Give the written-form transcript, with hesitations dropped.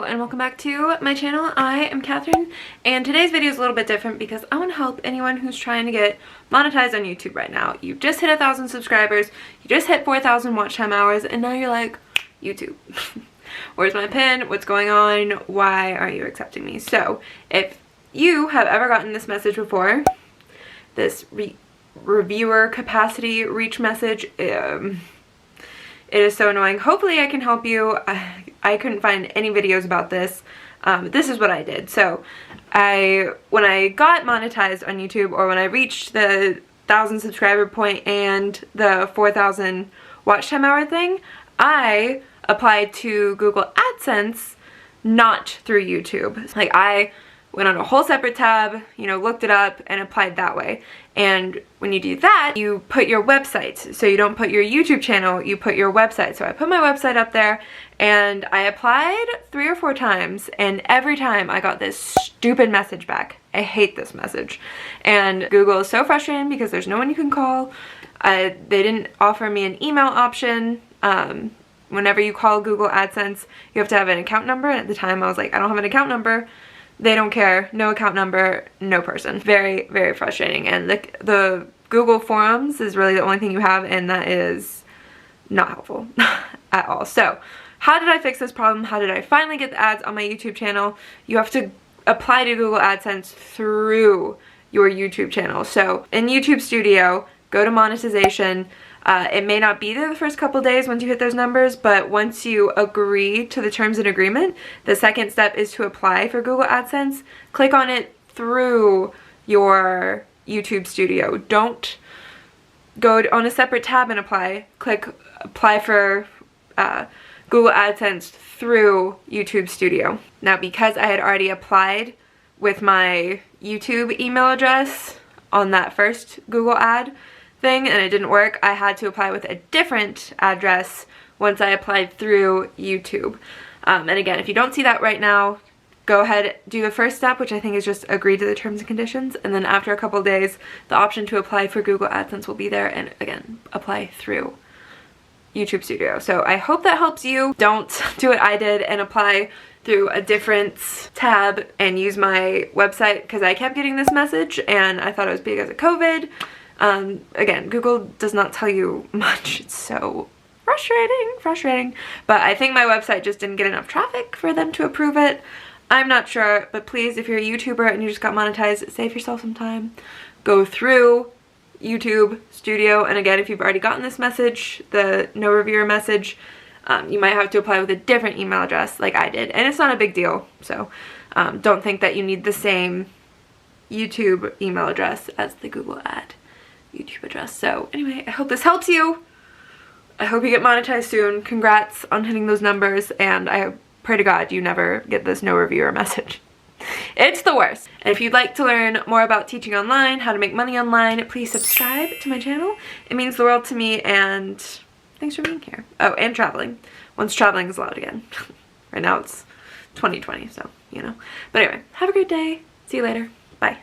Hello and welcome back to my channel. I am Catherine and today's video is a little bit different because I want to help anyone who's trying to get monetized on YouTube right now. You've just hit 1,000 subscribers, you just hit 4,000 watch time hours, and now you're like, YouTube. Where's my pin? What's going on? Why aren't you accepting me? So if you have ever gotten this message before, this reviewer capacity reach message, it is so annoying. Hopefully I can help you. I couldn't find any videos about this. This is what I did. So when I got monetized on YouTube, or when I reached the 1,000 subscriber point and the 4,000 watch time hour thing, I applied to Google AdSense, not through YouTube. Like, I went on a whole separate tab, you know, looked it up and applied that way. And when you do that, you put your website. So you don't put your YouTube channel, you put your website. So I put my website up there and I applied 3 or 4 times, and every time I got this stupid message back. I hate this message. And Google is so frustrating because there's no one you can call. They didn't offer me an email option. Whenever you call Google AdSense, you have to have an account number. And at the time I was like, I don't have an account number. They don't care. No account number, no person. Very, very frustrating. And the Google forums is really the only thing you have, and that is not helpful at all. So how did I fix this problem? How did I finally get the ads on my YouTube channel? You have to apply to Google AdSense through your YouTube channel. So in YouTube Studio, go to monetization. It may not be there the first couple days once you hit those numbers, but once you agree to the terms and agreement, the second step is to apply for Google AdSense. Click on it through your YouTube Studio. Don't go on a separate tab and apply. Click apply for Google AdSense through YouTube Studio. Now, because I had already applied with my YouTube email address on that first Google ad thing and it didn't work, I had to apply with a different address once I applied through YouTube. And again, if you don't see that right now, go ahead, do the first step, which I think is just agree to the terms and conditions, and then after a couple of days the option to apply for Google AdSense will be there, and again, apply through YouTube Studio. So I hope that helps you. Don't do what I did and apply through a different tab and use my website, because I kept getting this message and I thought it was because of COVID. Again, Google does not tell you much. It's so frustrating. But I think my website just didn't get enough traffic for them to approve it. I'm not sure, but please, if you're a YouTuber and you just got monetized, save yourself some time. Go through YouTube Studio, and again, if you've already gotten this message, the no reviewer message, you might have to apply with a different email address like I did, and it's not a big deal. So don't think that you need the same YouTube email address as the Google ad YouTube address. So anyway, I hope this helps you. I hope you get monetized soon. Congrats on hitting those numbers, and I pray to God you never get this no reviewer message. It's the worst. And if you'd like to learn more about teaching online, how to make money online, please subscribe to my channel. It means the world to me, and thanks for being here. Oh, and traveling. Once traveling is allowed again. Right now it's 2020, so, you know. But anyway, have a great day. See you later.